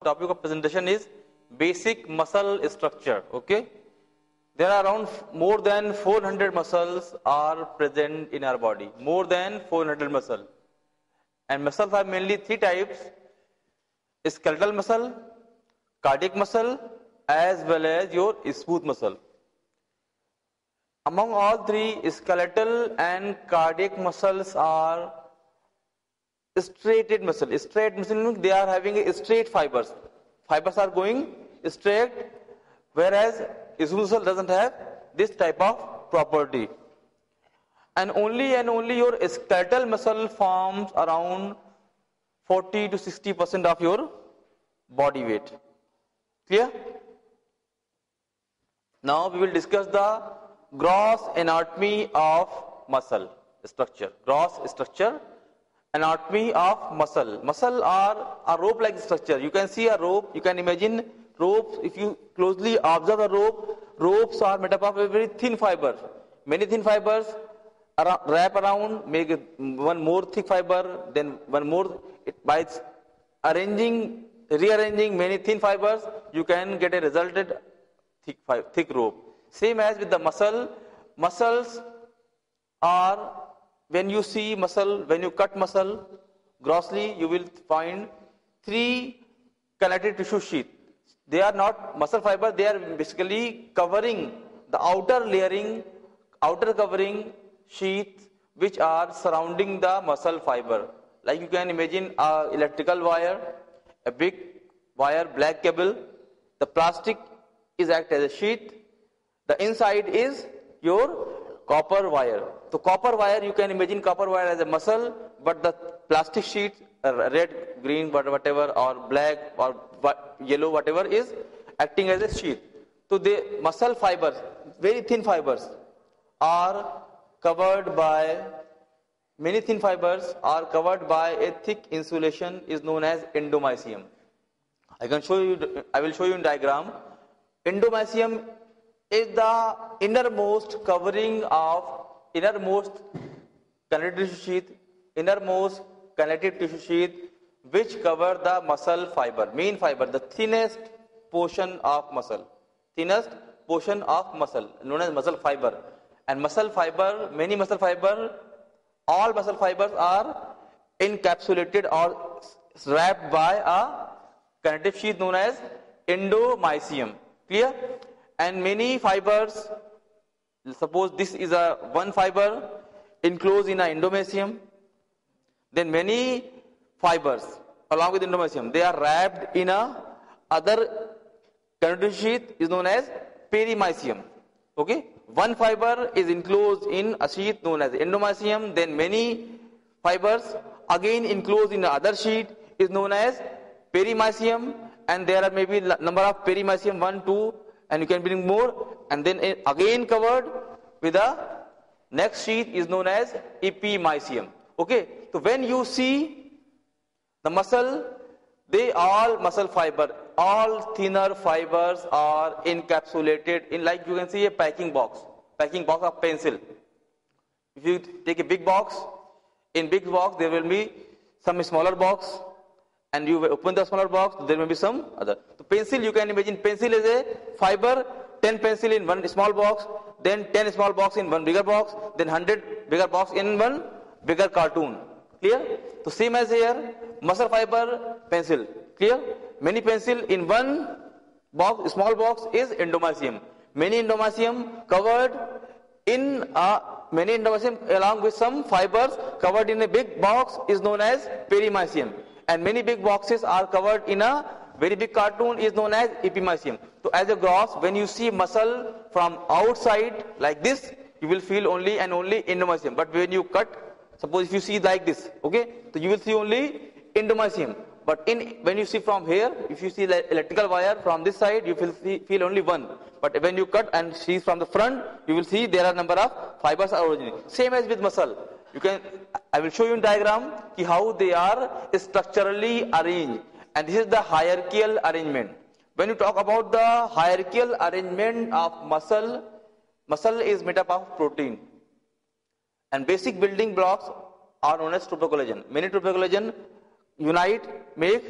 topic of presentation is basic muscle structure. Okay, there are around more than 400 muscles are present in our body. More than 400 muscle, and muscles are mainly three types: skeletal muscle, cardiac muscle, as well as your smooth muscle. Among all three, skeletal and cardiac muscles are straighted muscle. Straight muscle means they are having a straight fibers. Fibers are going straight, whereas smooth muscle doesn't have this type of property. And only your skeletal muscle forms around 40 to 60% of your body weight. Clear? Now we will discuss the gross anatomy of muscle structure. Gross structure, anatomy of muscle. Muscle are a rope-like structure. You can see a rope. You can imagine ropes. If you closely observe a rope, ropes are made up of a very thin fiber. Many thin fibers wrap around, make one more thick fiber, then one more. By rearranging many thin fibers, you can get a resulted thick rope. Same as with the muscle. Muscles are, when you see muscle, when you cut muscle grossly, you will find three connective tissue sheath. They are not muscle fiber, they are basically covering the outer covering sheath which are surrounding the muscle fiber. Like you can imagine a electrical wire, a big wire, black cable. The plastic is act as a sheath. The inside is your copper wire. So copper wire, you can imagine copper wire as a muscle, but the plastic sheet, red, green, whatever, or black, or yellow, whatever, is acting as a sheath. So the muscle fibers, very thin fibers, are covered by, many thin fibers are covered by a thick insulation is known as endomysium. I will show you in diagram. Endomysium is the innermost covering of innermost connective tissue sheath which cover the muscle fiber, main fiber, the thinnest portion of muscle, known as muscle fiber. And muscle fiber, all muscle fibers are encapsulated or wrapped by a connective sheath known as endomysium. Clear? And many fibers, suppose this is a one fiber enclosed in an endomysium, then many fibers along with endomysium, they are wrapped in a other connective sheath is known as perimysium. Okay, one fiber is enclosed in a sheath known as endomysium, then many fibers again enclosed in another sheath is known as perimysium, and there are maybe number of perimysium 1, 2, and you can bring more, and then again covered with a next sheath is known as epimysium. Okay, so when you see the muscle, muscle fiber, all thinner fibers are encapsulated in, like you can see, a packing box of pencil. If you take a big box, in big box there will be some smaller box, and you open the smaller box, there may be some other. So pencil, you can imagine pencil is a fiber, 10 pencil in one small box, then 10 small box in one bigger box, then 100 bigger box in one bigger cartoon. Clear? So same as here, muscle fiber, pencil. Clear? Many pencil in one box, small box is endomysium. Many endomysium covered in many endomysium along with some fibers covered in a big box is known as perimysium. And many big boxes are covered in a very big cartoon is known as epimysium. So as a gross, when you see muscle from outside like this, you will feel only endomysium. But when you cut, suppose if you see like this, okay, so you will see only endomysium. But when you see from here, if you see the electrical wire from this side, you will feel only one. But when you cut and see from the front, you will see there are number of fibers are originating. Same as with muscle. I will show you in diagram how they are structurally arranged. And this is the hierarchical arrangement. When you talk about the hierarchical arrangement of muscle is made up of protein. And basic building blocks are known as trophocollagen. Many trophocollagen unite, make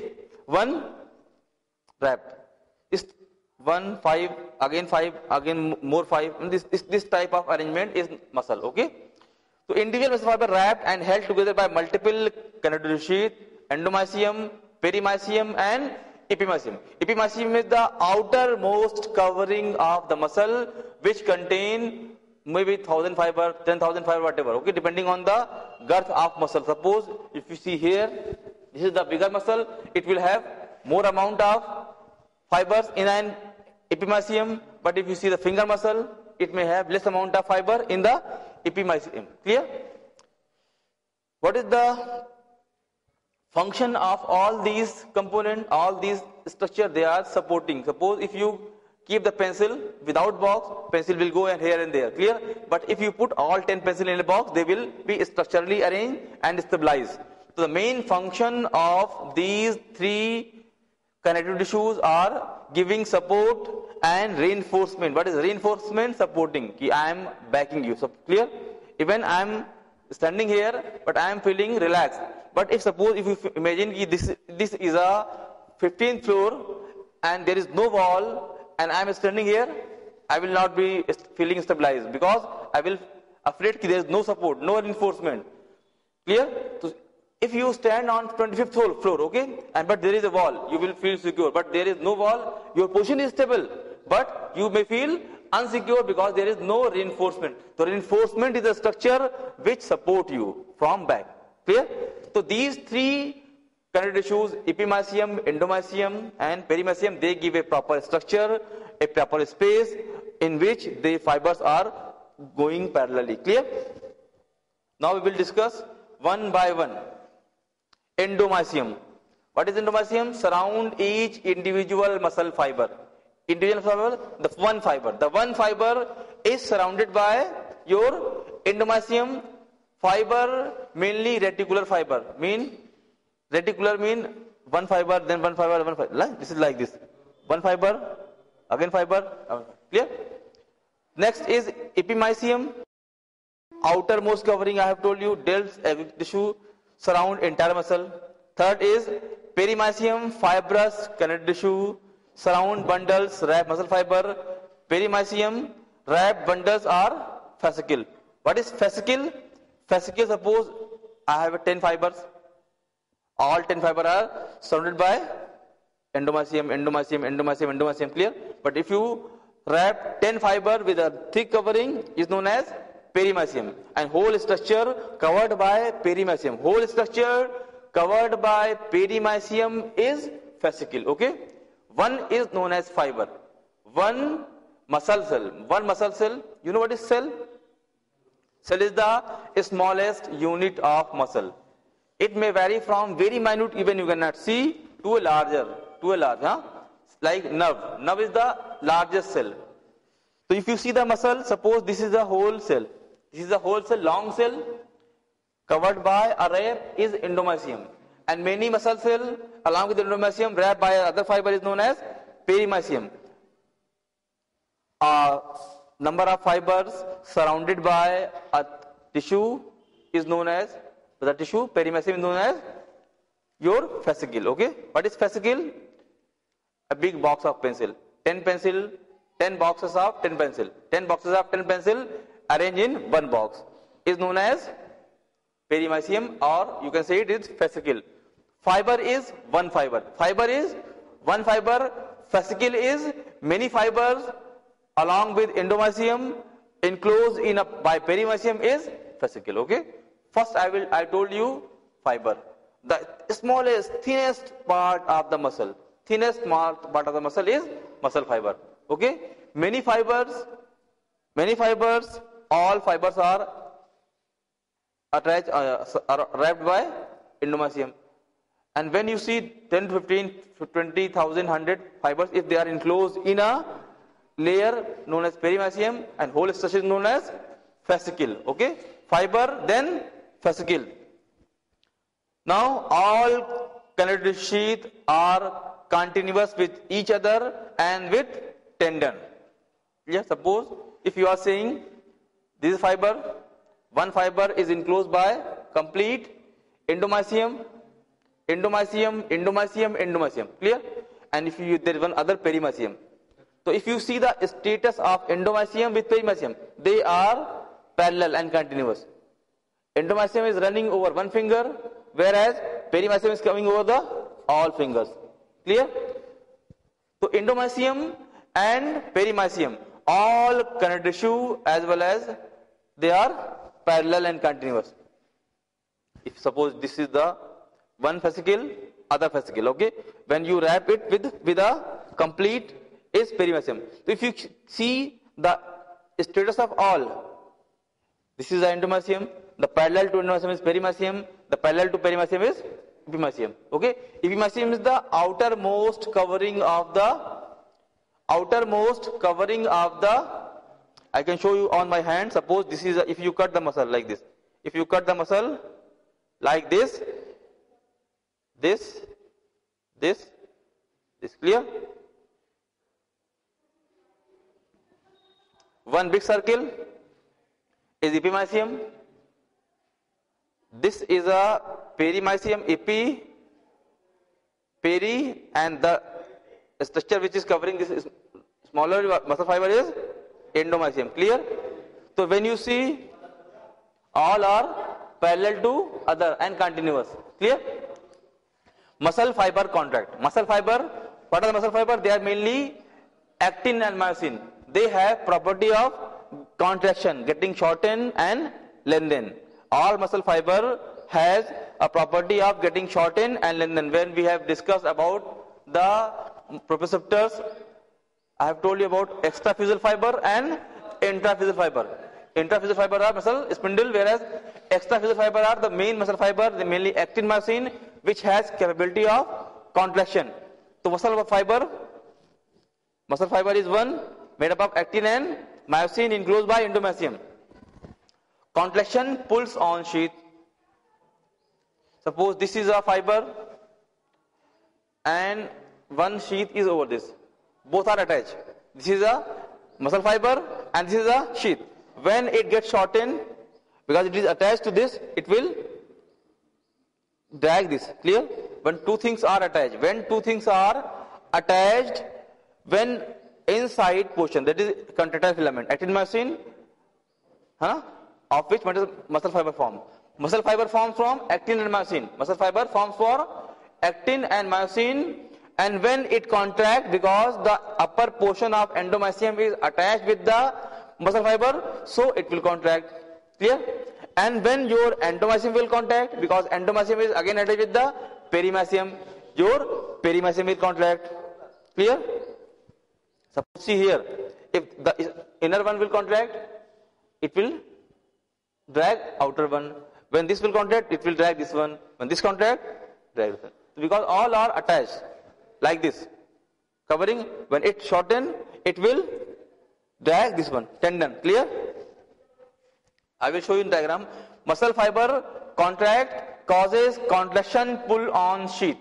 one wrapped. Is 1, 5, again 5, again more 5. This type of arrangement is muscle. Okay. So individual muscle fiber wrapped and held together by multiple connective tissue sheath, endomysium, perimysium, and epimysium. Epimysium is the outermost covering of the muscle, which contain maybe 1,000 fiber, 10,000 fiber, whatever. Okay, depending on the girth of muscle. Suppose if you see here, this is the bigger muscle, it will have more amount of fibers in an epimysium. But if you see the finger muscle, it may have less amount of fiber in the epimysium. Clear? What is the function of all these components, all these structure? They are supporting. Suppose if you keep the pencil without box, pencil will go and here and there. Clear? But if you put all 10 pencils in a box, they will be structurally arranged and stabilized. So the main function of these three connective tissues are giving support and reinforcement. What is reinforcement? Supporting. I am backing you. So clear? Even I am standing here, but I am feeling relaxed. But if suppose if you imagine this is a 15th floor and there is no wall and I am standing here, I will not be feeling stabilized because I will afraid there is no support, no reinforcement. Clear? So if you stand on 25th floor, okay, but there is a wall, you will feel secure. But there is no wall, your position is stable, but you may feel unsecure because there is no reinforcement. The reinforcement is a structure which support you from back. Clear? So these three connective tissues, epimysium, endomysium, and perimysium, they give a proper structure, a proper space in which the fibers are going parallelly. Clear? Now we will discuss one by one. Endomysium. What is endomysium? Surround each individual muscle fiber. Individual fiber, the one fiber. The one fiber is surrounded by your endomysium fiber, mainly reticular fiber. Reticular mean one fiber, then one fiber, one fiber. This is like this. One fiber, again fiber. Clear? Next is epimysium. Outermost covering, I have told you, delts tissue, surround entire muscle. Third is perimysium, fibrous connective tissue, surround bundles, wrap muscle fiber. Perimysium, wrap bundles are fascicle. What is fascicle? Fascicle, suppose I have 10 fibers. All 10 fibers are surrounded by endomysium. Clear? But if you wrap 10 fiber with a thick covering, is known as perimysium, and whole structure covered by perimysium. Whole structure covered by perimysium is fascicle. Okay? One is known as fiber. One muscle cell. You know what is cell? Cell is the smallest unit of muscle. It may vary from very minute, even you cannot see, to a large, like nerve. Nerve is the largest cell. So if you see the muscle, suppose this is the whole cell. This is the whole cell, long cell, covered by a wrap is endomysium. And many muscle cell, along with the endomysium, wrapped by other fiber is known as perimysium. Number of fibers surrounded by a tissue is known as, the tissue, perimysium is known as your fascicle. Okay? What is fascicle? A big box of pencil. 10 pencil, 10 boxes of 10 pencil. 10 boxes of 10 pencil arranged in one box is known as perimysium, or you can say it is fascicle. Fiber is one fiber. Fiber is one fiber. Fascicle is many fibers along with endomysium enclosed in by perimysium is fascicle. Okay? First I told you fiber. The smallest, thinnest part of the muscle. Thinnest part of the muscle is muscle fiber. Okay? Many fibers, all fibers are attached, are wrapped by endomysium. And when you see 10, 15, 20,000, 100 fibers, if they are enclosed in a layer known as perimysium, and whole structure is known as fascicle. Okay? Fiber, then fascicle. Now all connective sheath are continuous with each other and with tendon. Yeah, suppose if you are saying this is fiber, one fiber is enclosed by complete endomysium. Clear? and if you, there is one other perimysium. So if you see the status of endomysium with perimysium, they are parallel and continuous. Endomysium is running over one finger, whereas perimysium is coming over the all fingers. Clear? So endomysium and perimysium, all connective tissue as well as they are parallel and continuous. If suppose this is the one fascicle, other fascicle, okay? When you wrap it with a complete is perimysium. So if you see the status of all, this is the endomysium, the parallel to endomysium is perimysium, the parallel to perimysium is epimysium. Okay? Epimysium is the outermost covering of the, I can show you on my hand. Suppose this is if you cut the muscle like this. If you cut the muscle like this, this, clear? One big circle is epimysium. This is a perimysium, peri, and the structure which is covering this is smaller muscle fiber is endomysium. Clear? So when you see, all are parallel to other and continuous. Clear? Muscle fiber contract. Muscle fiber, what are the muscle fiber? They are mainly actin and myosin. They have property of contraction, getting shortened and lengthened. All muscle fiber has a property of getting shortened and lengthened. When we have discussed about the proprioceptors, I have told you about extraphyseal fiber and intraphyseal fiber. Intraphyseal fiber are muscle spindle, whereas extraphyseal fiber are the main muscle fiber, the mainly actin myosin, which has capability of contraction. So muscle fiber is one made up of actin and myosin enclosed by endomysium. Contraction pulls on sheath. Suppose this is a fiber and one sheath is over this. Both are attached. This is a muscle fiber and this is a sheath. When it gets shortened, because it is attached to this, it will drag this. Clear? When two things are attached. When two things are attached, when inside portion, that is contractile filament, actin myosin, of which muscle fiber form. Muscle fiber forms from actin and myosin. Muscle fiber forms for actin and myosin, and when it contracts, because the upper portion of endomysium is attached with the muscle fiber, so it will contract. Clear? And when your endomysium will contract, because endomysium is again attached with the perimysium, your perimysium will contract. Clear? Suppose see here, if the inner one will contract, it will drag outer one. When this will contract, it will drag this one. When this contract, drag this one. Because all are attached like this, covering. When it shorten, it will drag this one, tendon. Clear? I will show you in diagram. Muscle fiber contract causes contraction pull on sheath.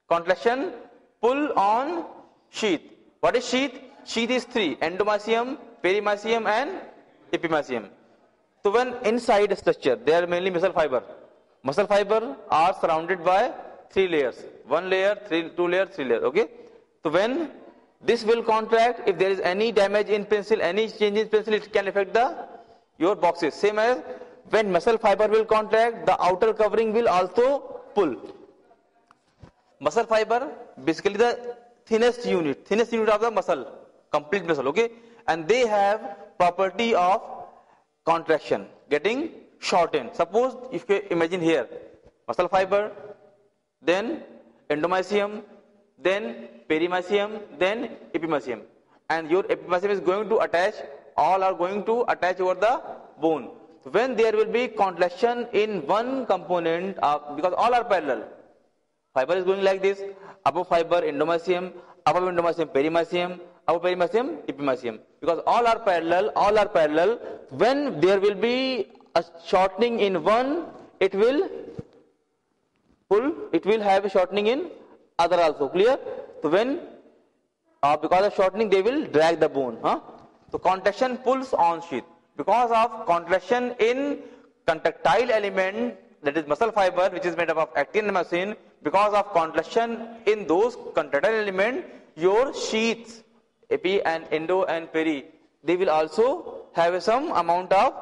Contraction pull on sheath. What is sheath? Sheath is three: endomysium, perimysium and epimysium. So when inside a structure, they are mainly muscle fiber. Muscle fiber are surrounded by three layers. One layer, two layers, three layers. Okay? So when this will contract, if there is any damage in pencil, any change in pencil, it can affect your boxes. Same as when muscle fiber will contract, the outer covering will also pull. Muscle fiber, basically the thinnest unit of the muscle, complete muscle, okay? And they have property of contraction, getting shortened. Suppose if you imagine here, muscle fiber, then endomysium, then perimysium, then epimysium. And your epimysium is going to attach, all are going to attach over the bone. When there will be contraction in one component, because all are parallel, fiber is going like this, above fiber endomysium, above endomysium perimysium, above perimysium epimysium. Because all are parallel, when there will be a shortening in one, it will pull, it will have a shortening in other also. Clear? So when, because of shortening, they will drag the bone. So contraction pulls on sheath. Because of contraction in contractile element, that is muscle fiber, which is made up of actin and myosin, because of contraction in those contractile element, your sheaths, epi and endo and peri, they will also have some amount of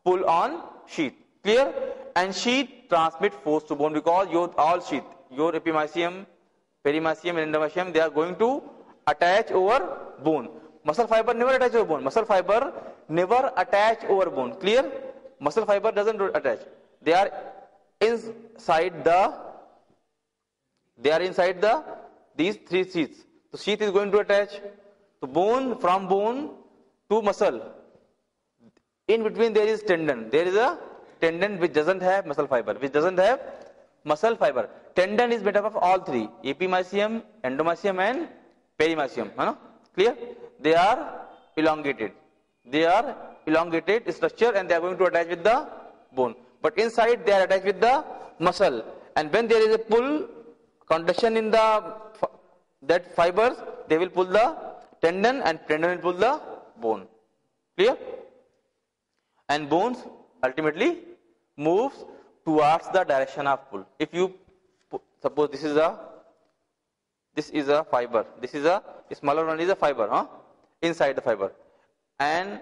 pull on sheath. Clear? And sheath transmit force to bone, because your all sheath, your epimysium, perimysium and endomysium, they are going to attach over bone. Muscle fiber never attach over bone. Muscle fiber never attach over bone. Clear? Muscle fiber doesn't attach. They are inside the these three sheaths. So sheath is going to attach to bone, from bone to muscle. In between there is tendon. There is a tendon which doesn't have muscle fiber. Tendon is made up of all three: epimysium, endomysium and perimysium. Clear? They are elongated. Structure, and they are going to attach with the bone. But inside they are attached with the muscle. And when there is a pull, contraction in that fibers, they will pull the tendon, and tendon will pull the bone. Clear? And bones ultimately moves towards the direction of pull. If you suppose this is a fiber, this is a smaller one is a fiber, inside the fiber, and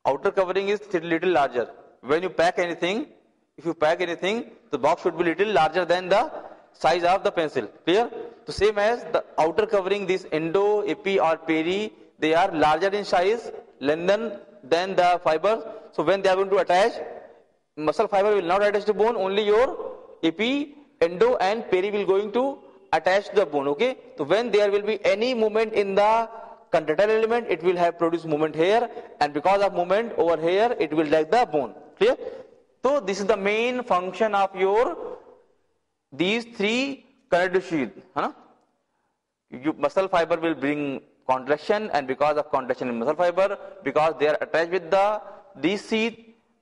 outer covering is little larger. When you pack anything, if you pack anything, the box should be little larger than the size of the pencil. Clear? So same as the outer covering, this endo, epi or peri, they are larger in size, lengthen than the fibers. So when they are going to attach, muscle fiber will not attach to bone, only your epi, endo and peri will going to attach to the bone. Okay? So when there will be any movement in the contractile element, it will have produced movement here, and because of movement over here, it will drag the bone. Clear? So this is the main function of these three connective sheaths. Muscle fiber will bring contraction, and because of contraction in muscle fiber, because they are attached with these sheath,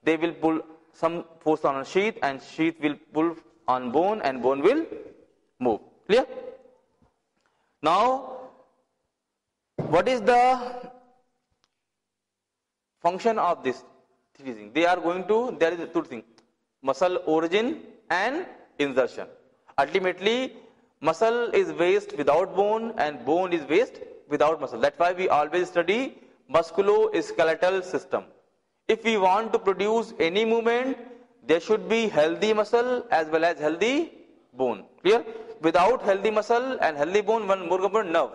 they will pull some force on a sheath, and sheath will pull on bone, and bone will move. Clear? Now, what is the function of this three things? There is two things: muscle origin and insertion. Ultimately, muscle is waste without bone, and bone is waste without muscle. That's why we always study musculoskeletal system. If we want to produce any movement, there should be healthy muscle as well as healthy bone. Clear? Without healthy muscle and healthy bone, one more component, nerve.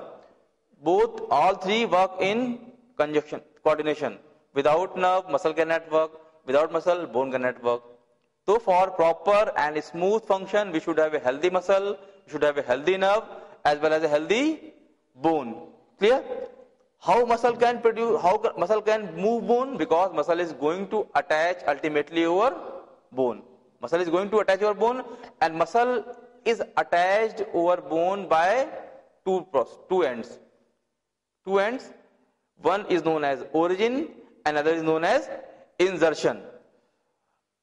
All three work in conjunction, coordination. Without nerve, muscle cannot work. Without muscle, bone cannot work. So for proper and smooth function, we should have a healthy muscle, we should have a healthy nerve, as well as a healthy bone. Clear? How muscle can move bone? Because muscle is going to attach ultimately over bone. Muscle is going to attach over bone, and muscle is attached over bone by two ends. Two ends. One is known as origin, another is known as insertion.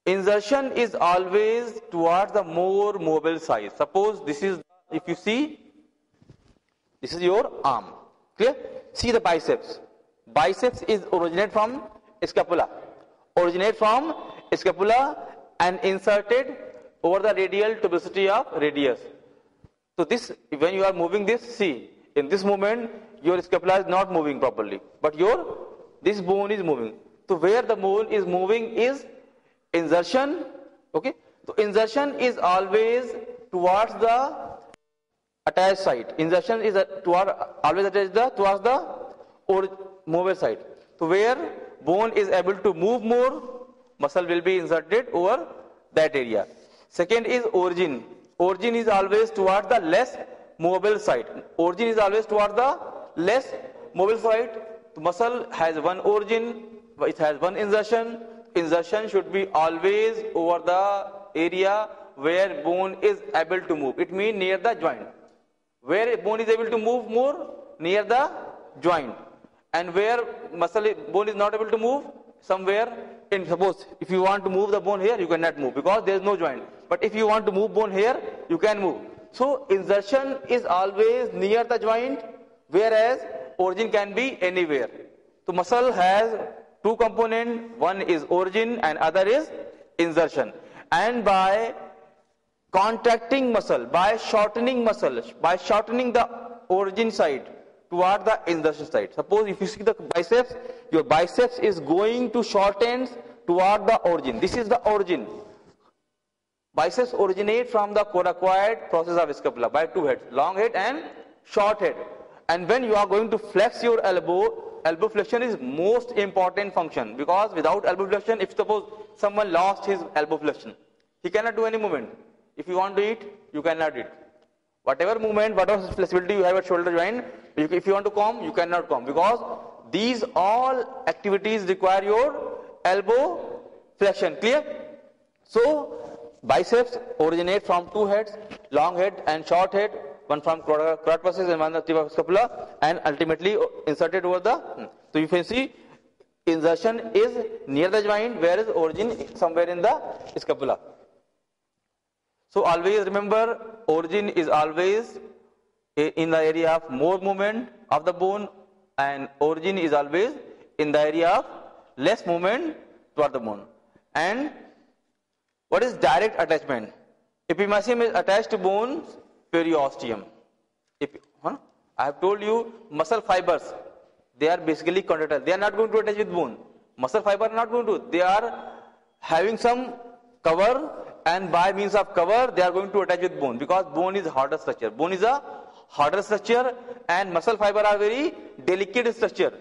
Insertion is always towards the more mobile side. Suppose this is, if you see, this is your arm. Clear? See the biceps. Biceps is originate from scapula. And inserted over the radial tuberosity of radius. So this, when you are moving this, see, in this movement, your scapula is not moving properly, but this bone is moving. So where the bone is moving is insertion. Okay? So insertion is always towards the attached side. Insertion is always attached towards the mobile side. So where bone is able to move more, muscle will be inserted over that area. Second is origin. Origin is always towards the less mobile side. Origin is always towards the less mobile side. The muscle has one origin, it has one insertion. Insertion should be always over the area where bone is able to move. It means near the joint. Where bone is able to move more, near the joint. And where bone is not able to move, somewhere in, suppose if you want to move the bone here, you cannot move because there is no joint. But if you want to move bone here, you can move. So insertion is always near the joint, whereas origin can be anywhere. So muscle has two components, one is origin and other is insertion. and by contracting muscle, by shortening the origin side toward the insertion side. Suppose if you see the biceps, your biceps is going to shorten toward the origin. This is the origin. Biceps originate from the coracoid process of scapula by two heads, long head and short head. And when you are going to flex your elbow flexion is most important function, because without elbow flexion, if suppose someone lost his elbow flexion, he cannot do any movement. If you want to eat, you cannot eat. Whatever movement, whatever flexibility you have at shoulder joint, if you want to comb, you cannot comb, because these all activities require your elbow flexion. Clear? So biceps originate from two heads, long head and short head, one from coracoid process and one the tip of scapula, and ultimately inserted over the. So you can see insertion is near the joint, whereas origin somewhere in the scapula. So always remember, origin is always in the area of more movement of the bone, and origin is always in the area of less movement toward the bone. And what is direct attachment? Epimysium is attached to bone periosteum. I have told you muscle fibers, they are basically contractile. They are not going to attach with bone. Muscle fiber are not going to. They are having some cover, and by means of cover they are going to attach with bone, because bone is harder structure. Bone is a harder structure and muscle fiber are very delicate structure.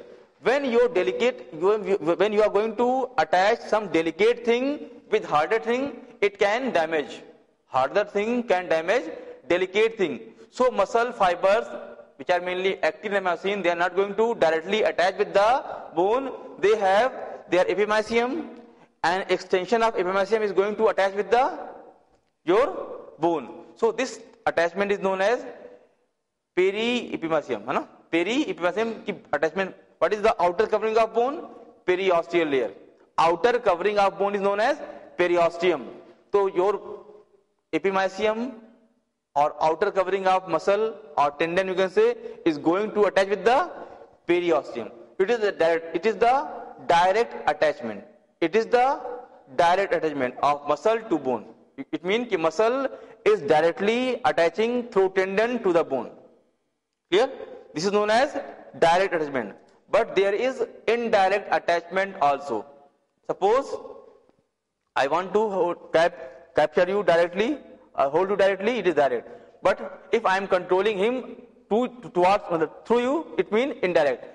When you are going to attach some delicate thing with harder thing, it can damage. Harder thing can damage delicate thing. So muscle fibers, which are mainly actin and myosin, they are not going to directly attach with the bone. They have their epimysium, and extension of epimysium is going to attach with your bone. So this attachment is known as peri-epimysium. Peri-epimysium ki attachment. What is the outer covering of bone? Periosteal layer. Outer covering of bone is known as periosteum. So your epimysium or outer covering of muscle or tendon, you can say, is going to attach with the periosteum. It is the direct attachment. It is the direct attachment of muscle to bone. It means that muscle is directly attaching through tendon to the bone. Clear? This is known as direct attachment. But there is indirect attachment also. Suppose I want to capture you directly, hold you directly, it is direct. But if I am controlling him through you, it means indirect.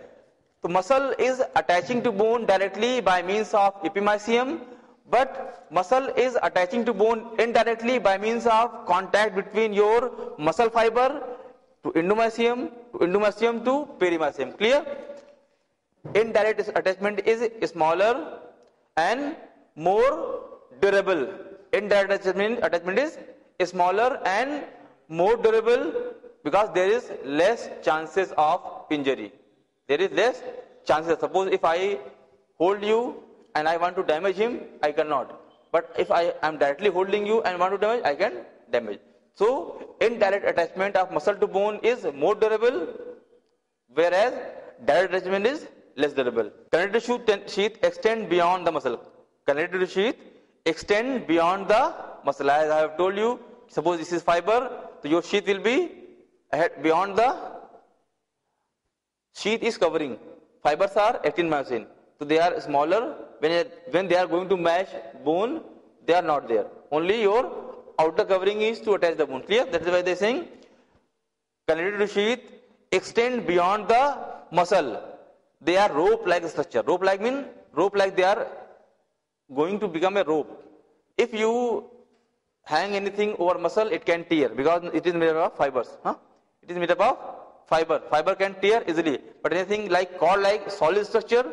So muscle is attaching to bone directly by means of epimysium, but muscle is attaching to bone indirectly by means of contact between your muscle fiber to endomysium to perimysium. Clear? Indirect attachment is smaller and more durable. Indirect attachment is smaller and more durable, because there is less chances of injury. There is less chances. Suppose if I hold you and I want to damage him, I cannot. But if I am directly holding you and want to damage, I can damage. So indirect attachment of muscle to bone is more durable, whereas direct attachment is less durable. Connective sheath extend beyond the muscle. Connective sheath extend beyond the muscle. As I have told you, suppose this is fiber, so your sheath will be beyond the sheath is covering. Fibers are actin myosin, so they are smaller. When they are going to match bone, they are not there. Only your outer covering is to attach the bone. Clear? That is why they are saying connective sheath extend beyond the muscle. They are rope-like structure. Rope-like means they are going to become a rope. If you hang anything over muscle, it can tear, because it is made up of fibers. It is made up of fiber. Fiber can tear easily. But anything like cord-like solid structure,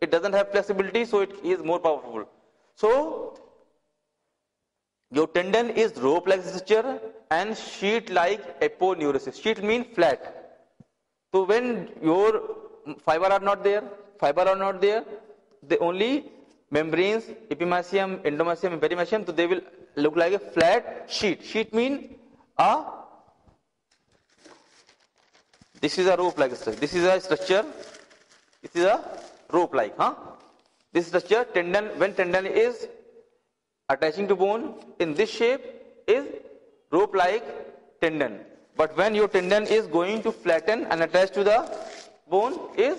it doesn't have flexibility, so it is more powerful. So your tendon is rope-like structure and sheet-like aponeurosis. Sheet means flat. So when your fiber are not there, the only membranes, epimysium, endomysium, and perimysium, so they will look like a flat sheet. Sheet means this is a rope-like structure. This is a structure. This is a rope-like. This structure, tendon, when tendon is attaching to bone in this shape is rope like tendon, but when your tendon is going to flatten and attach to the bone is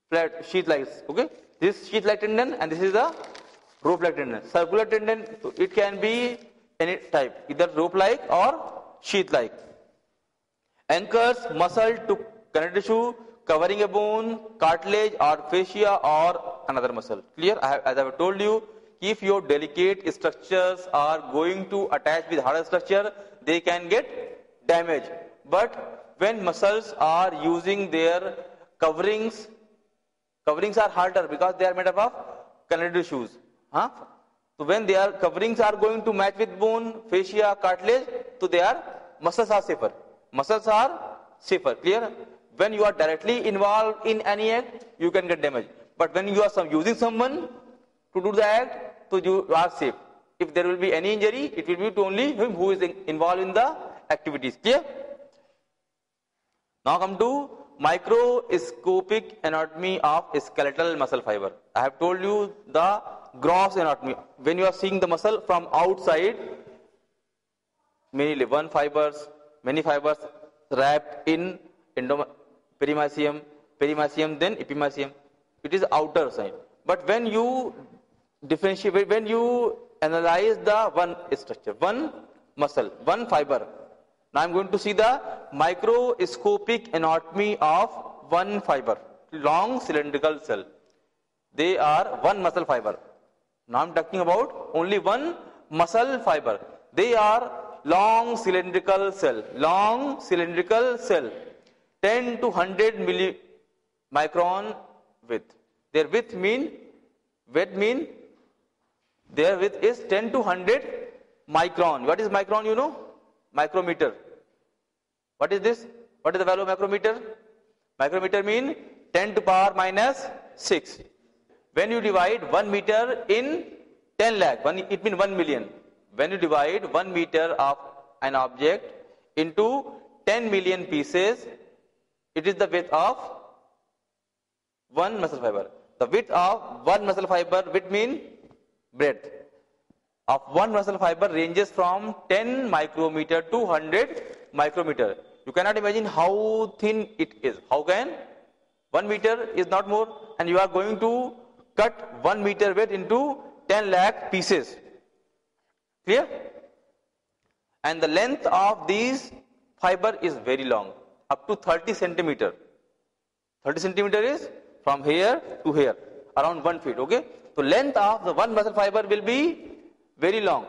flat sheath like. Okay, this sheath like tendon and this is the rope like tendon. Circular tendon, it can be any type, either rope like or sheath like. Anchors muscle to connective tissue covering a bone, cartilage or fascia or another muscle. Clear? As I have told you, if your delicate structures are going to attach with harder structure, they can get damaged. But when muscles are using their coverings are harder because they are made up of connective tissues. So when their coverings are going to match with bone, fascia, cartilage, so muscles are safer. Muscles are safer. Clear? When you are directly involved in any act, you can get damage. But when you are using someone to do the act, so you are safe. If there will be any injury, it will be to only him who is involved in the activities. Clear? Now come to microscopic anatomy of skeletal muscle fiber. I have told you the gross anatomy. When you are seeing the muscle from outside, many fibers wrapped in perimysium, then epimysium. It is outer side. But when you differentiate, when you analyze the one structure, one muscle, one fiber. Now I am going to see the microscopic anatomy of one fiber, long cylindrical cell. They are one muscle fiber. Now I am talking about only one muscle fiber. They are long cylindrical cell, 10 to 100 millimicron width. Their width is 10 to 100 micron. What is micron? You know? Micrometer. What is this? What is the value of micrometer? Micrometer mean 10 to power minus 6. When you divide 1 meter in 10 lakh, it means 1 million. When you divide 1 meter of an object into 10 million pieces, it is the width of one muscle fiber. The width of one muscle fiber, width mean breadth of one muscle fiber ranges from 10 micrometer to 100 micrometer. You cannot imagine how thin it is. How can? 1 meter is not more, and you are going to cut 1 meter weight into 10 lakh pieces. Clear? And the length of these fiber is very long, up to 30 centimeter. 30 centimeter is from here to here, around 1 feet. Okay? So length of the one muscle fiber will be very long.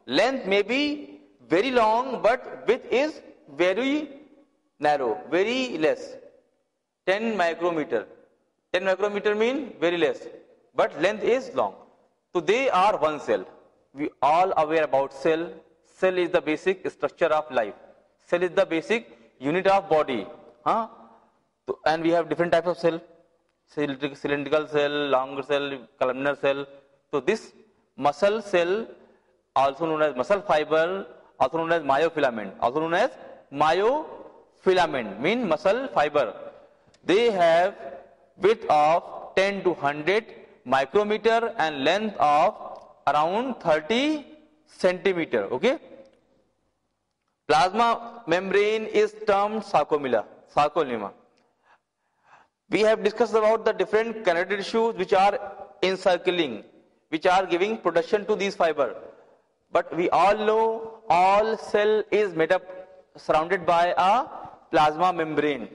Length may be very long, but width is very narrow, very less. 10 micrometer. 10 micrometer mean very less, but length is long. So they are one cell. We all aware about cell. Cell is the basic structure of life. Cell is the basic unit of body. So, and we have different types of cell. Cylindrical cell, longer cell, columnar cell. So this muscle cell, also known as muscle fiber, also known as myofilament, mean muscle fiber. They have width of 10 to 100 micrometer and length of around 30 centimeter. Okay. Plasma membrane is termed sarcolemma. We have discussed about the different connective tissues which are encircling, which are giving protection to these fiber. But we all know all cell is made up, surrounded by a plasma membrane.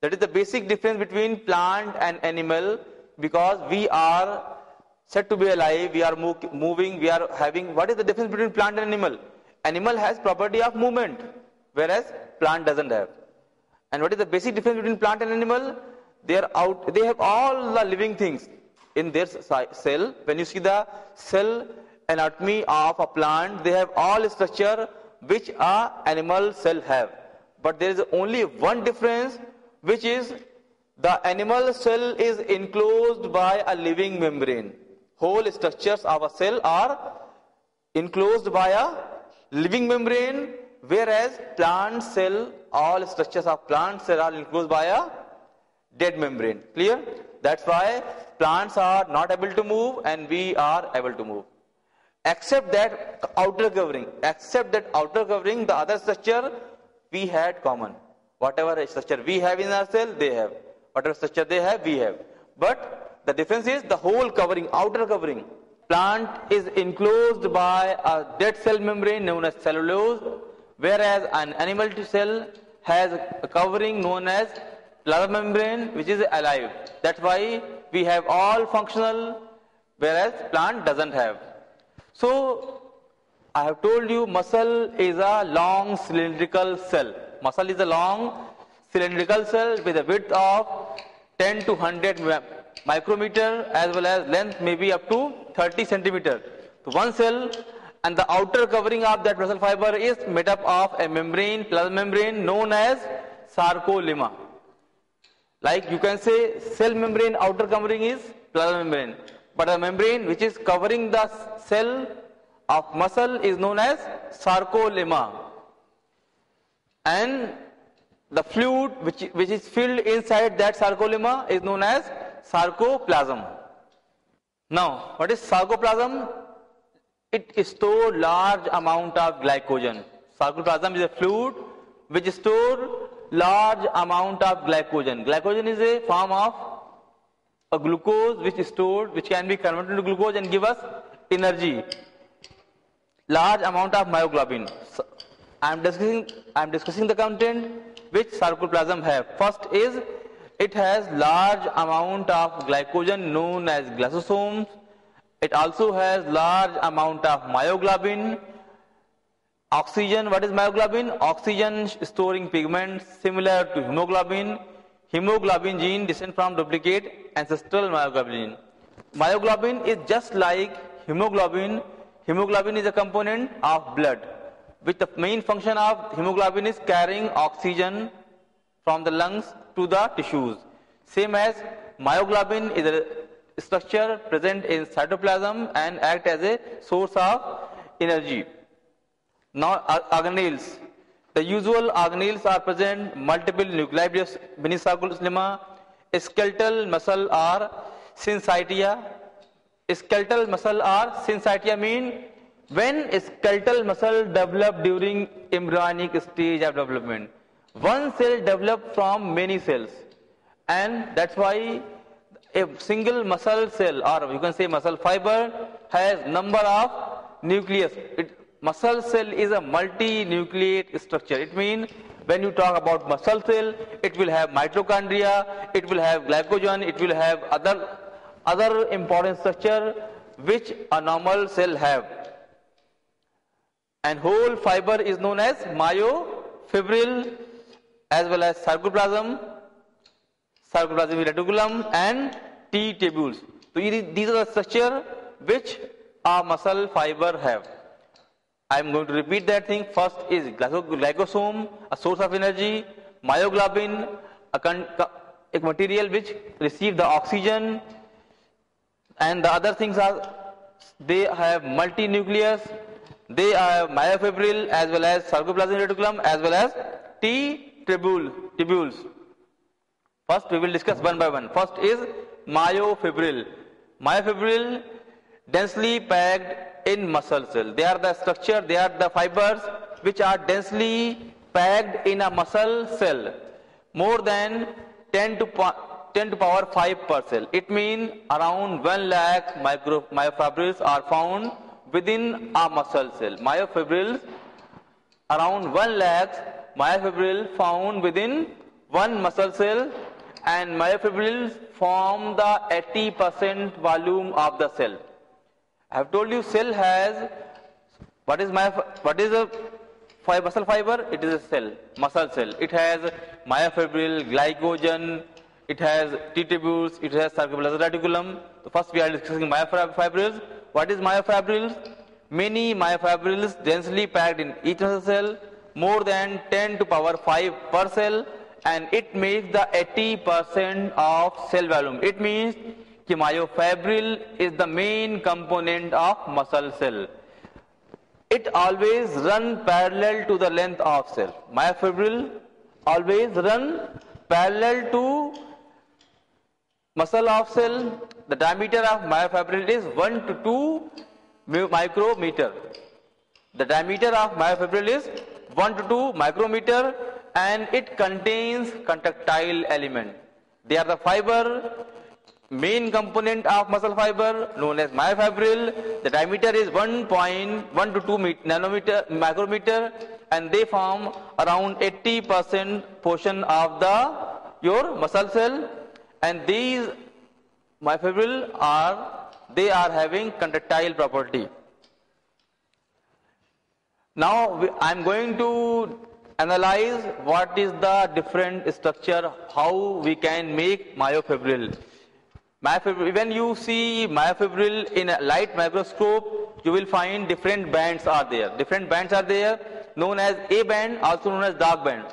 That is the basic difference between plant and animal, because we are said to be alive, we are moving, we are having. What is the difference between plant and animal? Animal has property of movement, whereas plant doesn't have. And what is the basic difference between plant and animal? They have all the living things in their cell. When you see the cell anatomy of a plant, they have all structure which a animal cell have. But there is only one difference, which is the animal cell is enclosed by a living membrane. Whole structures of a cell are enclosed by a living membrane, whereas plant cell, all structures of plant cell are enclosed by a dead membrane. Clear? That's why plants are not able to move and we are able to move. Except that outer covering, the other structure we had common. Whatever structure we have in our cell, they have. Whatever structure they have, we have. But the difference is the whole covering, outer covering. Plant is enclosed by a dead cell membrane known as cellulose, whereas an animal cell has a covering known as plasma membrane, which is alive. That's why we have all functional, whereas plant doesn't have. So I have told you muscle is a long cylindrical cell. Muscle is a long cylindrical cell with a width of 10 to 100 micrometer as well as length maybe up to 30 centimeter. So one cell, and the outer covering of that muscle fiber is made up of a membrane, plasma membrane known as sarcolemma. Like you can say cell membrane outer covering is plasma membrane, but the membrane which is covering the cell of muscle is known as sarcolemma. And the fluid which is filled inside that sarcolemma is known as sarcoplasm. Now, what is sarcoplasm? It stores large amount of glycogen. Sarcoplasm is a fluid which stores large amount of glycogen. Glycogen is a form of a glucose which is stored, which can be converted into glucose and give us energy. Large amount of myoglobin. So, I am discussing the content which sarcoplasm have. First is it has large amount of glycogen known as glycosomes. It also has large amount of myoglobin. Oxygen, what is myoglobin? Oxygen storing pigment similar to hemoglobin. Hemoglobin gene descend from duplicate ancestral myoglobin. Myoglobin is just like hemoglobin. Hemoglobin is a component of blood, which the main function of hemoglobin is carrying oxygen from the lungs to the tissues. Same as myoglobin is a structure present in cytoplasm and act as a source of energy. Now organelles. The usual organelles are present multiple nuclei beneath sarcolemma. Skeletal muscle are syncytia. Skeletal muscle are syncytia mean when skeletal muscle develop during embryonic stage of development. One cell develops from many cells, and that's why a single muscle cell, or you can say muscle fiber, has number of nucleus. Muscle cell is a multi-nucleate structure. It means when you talk about muscle cell, it will have mitochondria, it will have glycogen, it will have other important structure which a normal cell have. And whole fiber is known as myofibril as well as sarcoplasm reticulum and T tubules. So these are the structure which a muscle fiber have. I am going to repeat that thing. First is glycosome, a source of energy. Myoglobin, a material which receive the oxygen. And the other things are, they have multi-nucleus. They have myofibril as well as sarcoplasmic reticulum as well as T tubules. First we will discuss one by one. First is myofibril. Myofibril densely packed in muscle cell. They are the structure, they are the fibers which are densely packed in a muscle cell. More than 10 to power 5 per cell. It means around 1 lakh myofibrils are found within a muscle cell. Myofibrils, around 1 lakh myofibril found within one muscle cell, and myofibrils form the 80% volume of the cell. I have told you cell has, what is a muscle fiber? It is a cell, muscle cell. It has myofibril, glycogen, it has T tubules, it has sarcoplasmic reticulum. So first we are discussing myofibrils. What is myofibrils? Many myofibrils densely packed in each muscle cell, more than 10 to power 5 per cell, and it makes the 80% of cell volume. It means that myofibril is the main component of muscle cell. It always run parallel to the length of cell. Myofibril always run parallel to muscle of cell, the diameter of myofibril is 1 to 2 micrometer. The diameter of myofibril is 1 to 2 micrometer, and it contains contractile element. They are the fiber, main component of muscle fiber known as myofibril. The diameter is 1.1 to 2 micrometer, and they form around 80% portion of your muscle cell. And these myofibril are having contractile property. Now I am going to analyze what is the different structure, how we can make myofibril. When you see myofibril in a light microscope, you will find different bands are there. Different bands are there, known as A band, also known as dark band.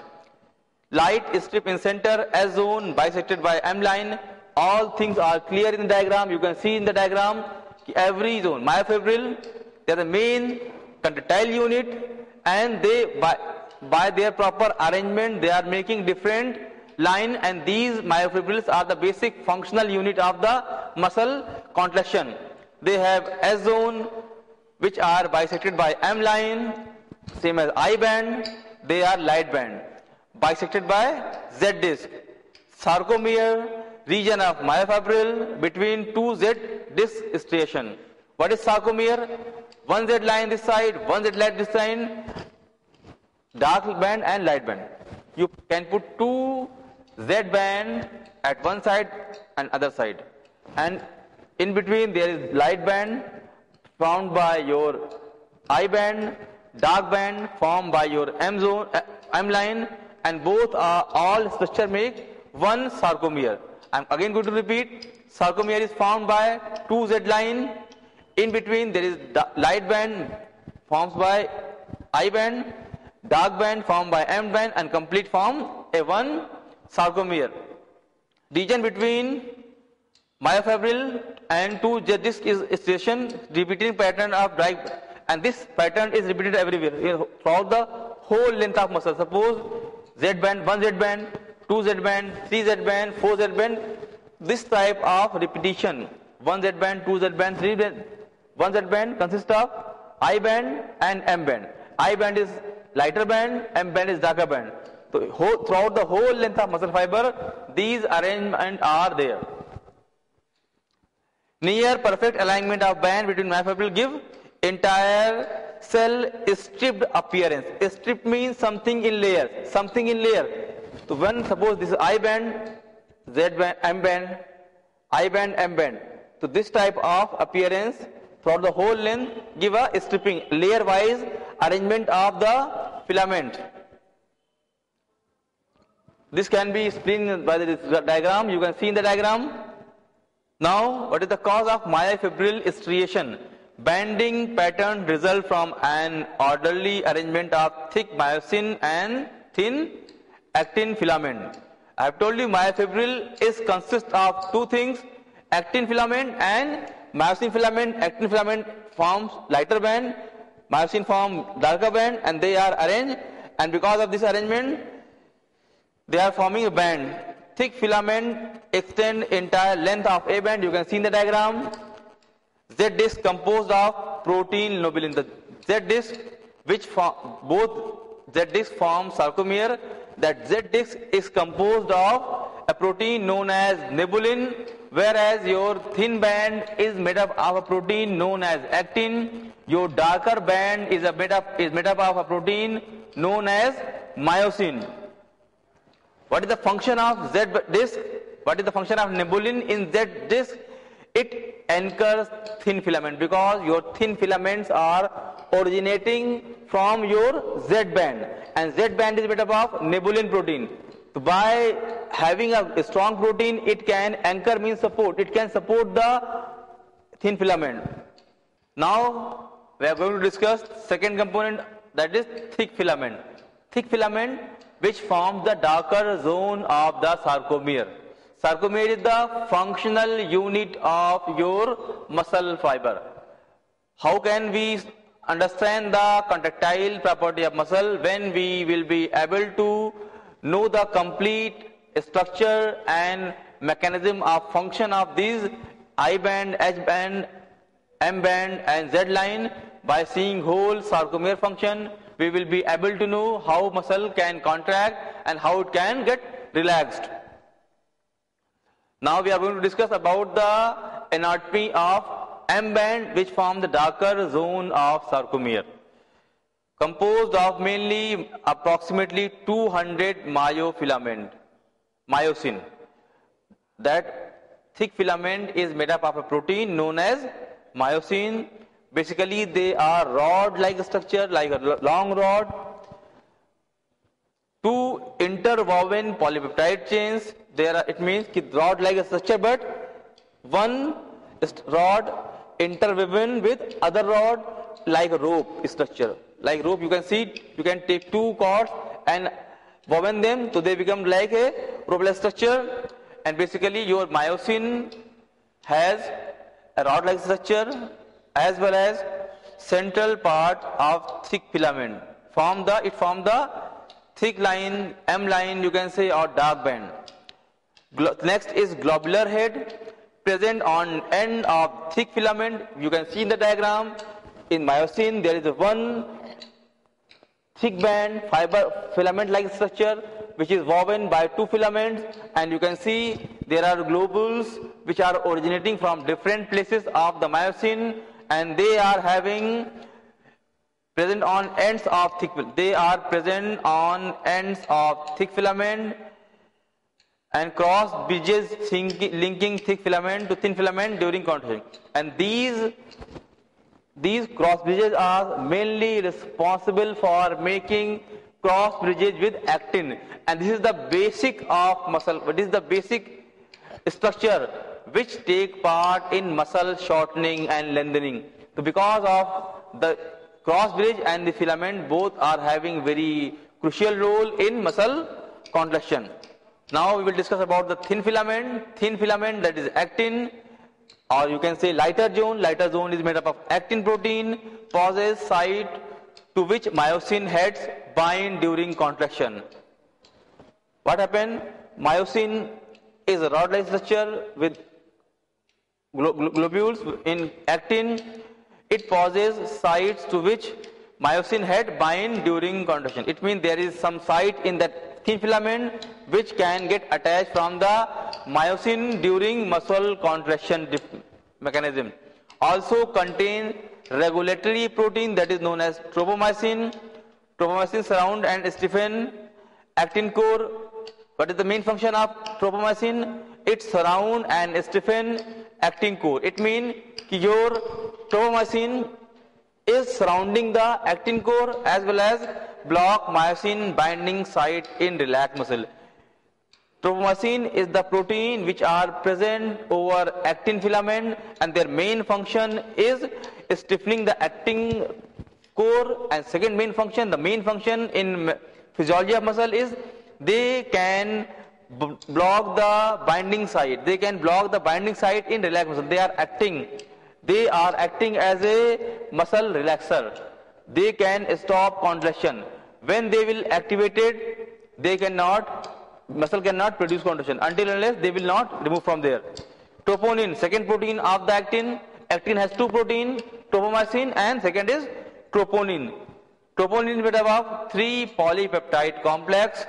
Light strip in center, S zone bisected by M line. All things are clear in the diagram. You can see in the diagram every zone. Myofibril, they are the main contractile unit, and they by their proper arrangement they are making different line, and these myofibrils are the basic functional unit of the muscle contraction. They have S zone, which are bisected by M line, same as I band. They are light band, bisected by Z disc. Sarcomere, region of myofibril between two Z disc striation. What is sarcomere? One Z line this side, one Z line this side, dark band and light band. You can put two Z band at one side and other side, and in between there is light band formed by your I band, dark band formed by your M zone, M line, and both are all structure make one sarcomere. I am again going to repeat. Sarcomere is formed by two Z line. In between there is light band formed by I band, dark band formed by M band, and complete form a one sarcomere. Region between myofibril and two Z disc is striation, repeating pattern of drag, and this pattern is repeated everywhere throughout the whole length of muscle. Suppose Z band, one Z band, two Z band, three Z band, four Z band. This type of repetition, one Z band, two Z band, three band. One Z band consists of I band and M band. I band is lighter band, M band is darker band. So throughout the whole length of muscle fiber, these arrangements are there. Near perfect alignment of band between myofibril give entire cell stripped appearance. Stripped means something in layers. Something in layer. So when suppose this is I band, Z band, M band, I band, M band. So this type of appearance throughout the whole length give a stripping, layer wise arrangement of the filament. This can be explained by the diagram. You can see in the diagram. Now, what is the cause of myofibril striation? Banding pattern result from an orderly arrangement of thick myosin and thin actin filament. I have told you myofibril is consists of two things: actin filament and myosin filament. Actin filament forms lighter band, myosin form darker band, and they are arranged, and because of this arrangement they are forming a band. Thick filament extend entire length of A band. You can see in the diagram. Z disc composed of protein nobulin. The Z disc, which both Z disc form sarcomere. That Z disc is composed of a protein known as nobulin, whereas your thin band is made up of a protein known as actin. Your darker band is made up of a protein known as myosin. What is the function of Z disc? What is the function of nobulin in Z disc? It anchors thin filament, because your thin filaments are originating from your Z band, and Z band is made up of nobulin protein. So by having a strong protein, it can anchor means support. It can support the thin filament. Now we are going to discuss second component, that is thick filament. Thick filament which forms the darker zone of the sarcomere. Sarcomere is the functional unit of your muscle fiber. How can we understand the contractile property of muscle? When we will be able to know the complete structure and mechanism of function of these I band, H band, M band and Z line. By seeing whole sarcomere function, we will be able to know how muscle can contract and how it can get relaxed. Now we are going to discuss about the anatomy of M band, which form the darker zone of sarcomere, composed of mainly approximately 200 myosin. That thick filament is made up of a protein known as myosin. Basically, they are rod-like structure, like a long rod. Two interwoven polypeptide chains. It means rod-like structure, but one rod interwoven with other rod like a rope structure. Like rope, you can see, you can take two cords and woven them, so they become like a rope-like structure. And basically, your myosin has a rod-like structure as well as central part of thick filament. It form the thick line, M line, you can say, or dark band. Next is globular head, present on end of thick filament. You can see in the diagram, in myosin there is one thick band, filament-like structure, which is woven by two filaments, and you can see there are globules which are originating from different places of the myosin, and they are present on ends of thick filament and cross bridges linking thick filament to thin filament during contraction. And these cross bridges are mainly responsible for making cross bridges with actin, and this is the basic of muscle. What is the basic structure which take part in muscle shortening and lengthening? So because of the cross bridge and the filament, both are having very crucial role in muscle contraction. Now we will discuss about the thin filament. Thin filament, that is actin, or you can say lighter zone. Lighter zone is made up of actin protein, possess site to which myosin heads bind during contraction. What happened? Myosin is a rod-like structure with globules in actin. It possesses sites to which myosin head bind during contraction. It means there is some site in that thin filament which can get attached from the myosin during muscle contraction mechanism. Also contain regulatory protein that is known as tropomyosin. Tropomyosin surround and stiffen actin core. What is the main function of tropomyosin? It surround and stiffen actin core. It means your tropomyosin is surrounding the actin core as well as block myosin binding site in relaxed muscle. Tropomyosin is the protein which are present over actin filament, and their main function is stiffening the actin core. And second main function, the main function in physiology of muscle is they can block the binding site. They can block the binding site in relaxed muscle. They are acting as a muscle relaxer. They can stop contraction. When they will activated, muscle cannot produce contraction until unless they will not remove from there. Troponin, second protein of the actin. Actin has two protein, tropomyosin and second is troponin. Troponin is made up of three polypeptide complex,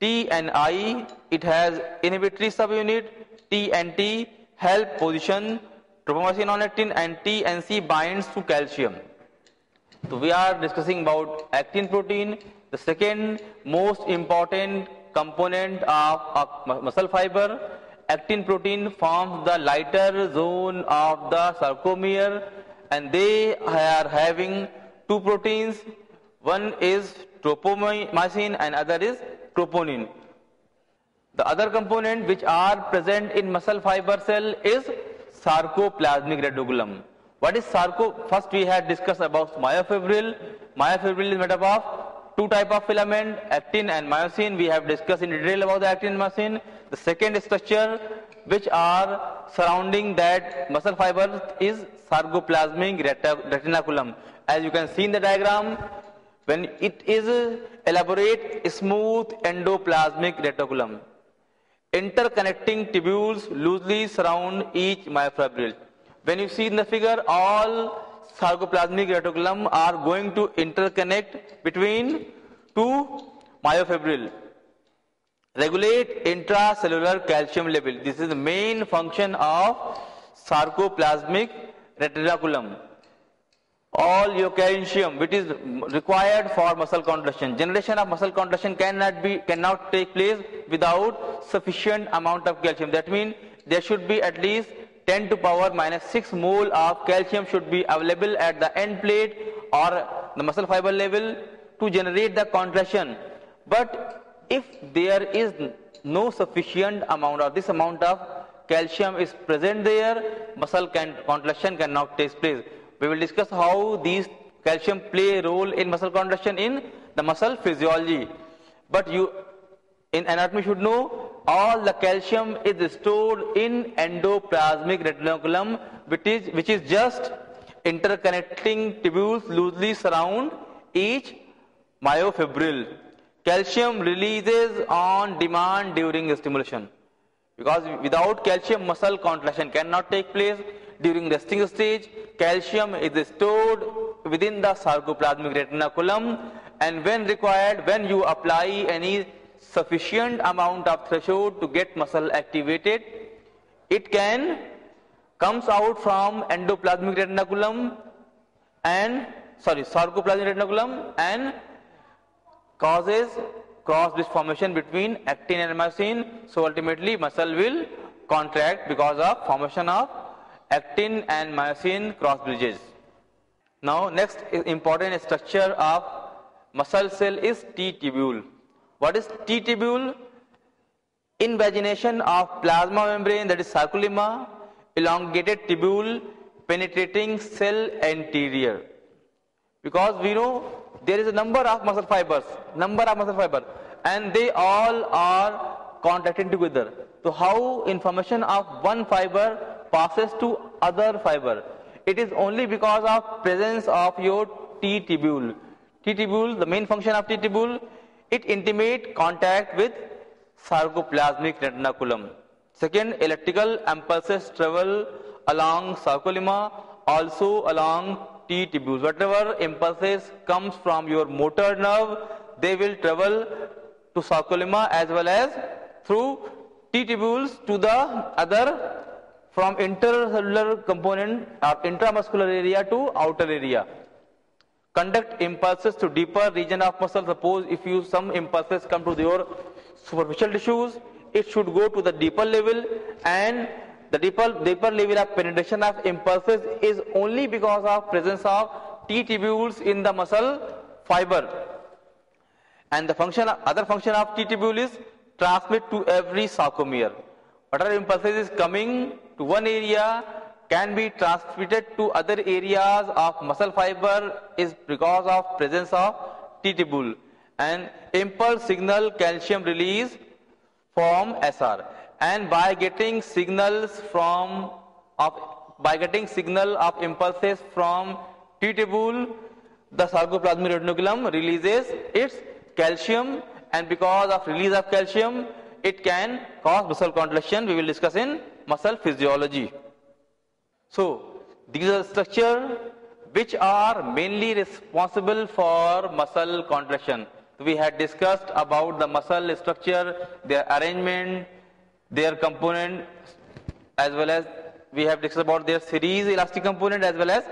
T and I. It has inhibitory subunit. T and T help position tropomyosin on actin, and T and C binds to calcium. So we are discussing about actin protein, the second most important component of muscle fiber. Actin protein forms the lighter zone of the sarcomere, and they are having two proteins. One is tropomyosin and other is troponin. The other component which are present in muscle fiber cell is sarcoplasmic reticulum. What is First we had discussed about myofibril. Myofibril is made up of two type of filament, actin and myosin. We have discussed in detail about the actin and myosin. The second structure which are surrounding that muscle fiber is sarcoplasmic reticulum. As you can see in the diagram, when it is elaborate, smooth endoplasmic reticulum. interconnecting tubules loosely surround each myofibril. When you see in the figure, all sarcoplasmic reticulum are going to interconnect between two myofibril. Regulate intracellular calcium level. This is the main function of sarcoplasmic reticulum. All your calcium which is required for muscle contraction. Generation of muscle contraction cannot take place without sufficient amount of calcium. That means there should be at least 10 to power minus 6 mole of calcium should be available at the end plate or the muscle fiber level to generate the contraction. But if there is no sufficient amount or this amount of calcium is present there, muscle contraction cannot take place. We will discuss how these calcium play a role in muscle contraction in the muscle physiology. But you in anatomy should know all the calcium is stored in endoplasmic reticulum, which is just interconnecting tubules loosely surround each myofibril. Calcium releases on demand during stimulation, because without calcium muscle contraction cannot take place. During resting stage, calcium is stored within the sarcoplasmic reticulum, and when required, when you apply any sufficient amount of threshold to get muscle activated, it can comes out from endoplasmic reticulum and sarcoplasmic reticulum and causes cross bridge formation between actin and myosin. So ultimately muscle will contract because of formation of actin and myosin cross bridges. Now next important structure of muscle cell is T-tubule. What is T-tubule? Invagination of plasma membrane, that is sarcolemma, elongated tubule penetrating cell anterior. Because we know there is a number of muscle fibers, and they all are contracted together. So how information of one fiber passes to other fiber? It is only because of presence of your T-tubule. T-tubule, the main function of T-tubule, it intimate contact with sarcoplasmic reticulum. Second, electrical impulses travel along sarcolemma, also along T-tubules. Whatever impulses comes from your motor nerve, they will travel to sarcolemma as well as through T-tubules to the other, from intercellular component or intramuscular area to outer area. Conduct impulses to deeper region of muscle. Suppose if some impulses come to your superficial tissues, it should go to the deeper level, and the deeper level of penetration of impulses is only because of presence of T-tubules in the muscle fiber. And the other function of T-tubule is transmit to every sarcomere. Whatever impulses is coming to one area can be transmitted to other areas of muscle fiber is because of presence of T-tubule. And impulse signal calcium release form SR. And by getting signal of impulses from T-tubule, the sarcoplasmic reticulum releases its calcium, and because of release of calcium, it can cause muscle contraction. We will discuss in muscle physiology. So these are structures which are mainly responsible for muscle contraction. So we had discussed about the muscle structure, their arrangement, their component, as well as we have discussed about their series elastic component as well as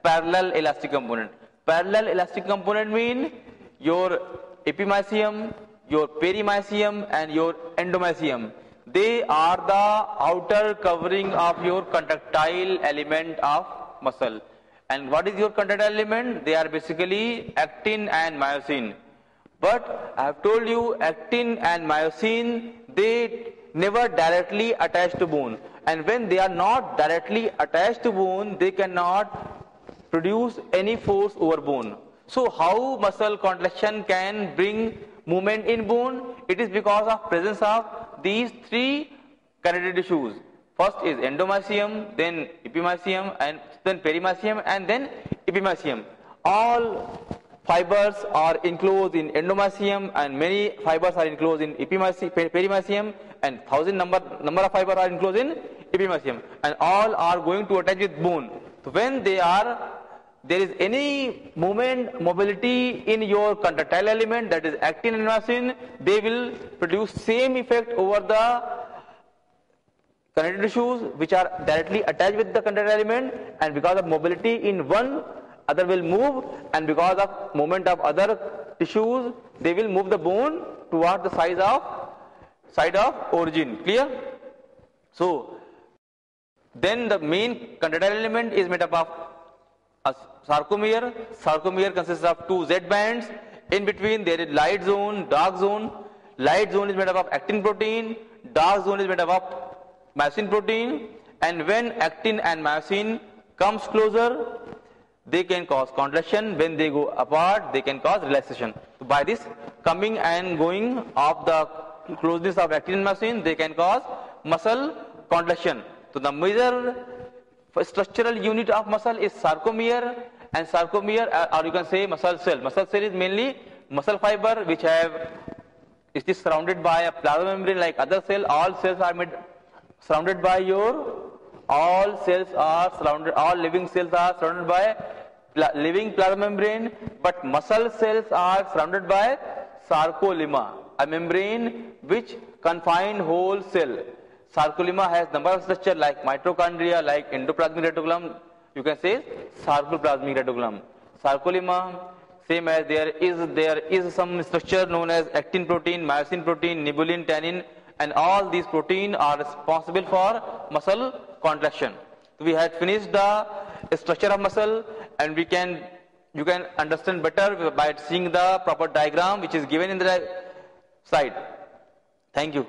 parallel elastic component. Parallel elastic component mean your epimysium, your perimysium and your endomysium. They are the outer covering of your contractile element of muscle. And what is your contractile element? They are basically actin and myosin. But I have told you, actin and myosin, they never directly attach to bone. And when they are not directly attached to bone, they cannot produce any force over bone. So how muscle contraction can bring movement in bone? It is because of presence of these three connected tissues. First is endomysium, then epimysium, and then perimysium, and then epimysium. All fibers are enclosed in endomysium, and many fibers are enclosed in perimysium, and thousand number of fibers are enclosed in epimysium, and all are going to attach with bone. So when there is any mobility in your contractile element, that is actin and myosin, they will produce same effect over the connective tissues which are directly attached with the contractile element, and because of mobility in one, other will move, and because of movement of other tissues, they will move the bone towards the side of origin. Clear? So then the main contractile element is made up of a sarcomere. Sarcomere consists of two Z bands. In between there is light zone, dark zone. Light zone is made up of actin protein. Dark zone is made up of myosin protein. And when actin and myosin comes closer, they can cause contraction. When they go apart, they can cause relaxation. So by this coming and going of the closeness of actin and myosin, they can cause muscle contraction. So the major structural unit of muscle is sarcomere, and sarcomere, or you can say muscle cell. Muscle cell is mainly muscle fiber which it is surrounded by a plasma membrane like other cell. All cells are surrounded by all living cells are surrounded by living plasma membrane, but muscle cells are surrounded by sarcolemma, a membrane which confines whole cell. Sarcolemma has number of structure like mitochondria, like endoplasmic reticulum. You can say sarcoplasmic reticulum. Sarcolemma, same as there is some structure known as actin protein, myosin protein, nibulin, tannin, and all these proteins are responsible for muscle contraction. So we had finished the structure of muscle, and you can understand better by seeing the proper diagram which is given in the slide. Thank you.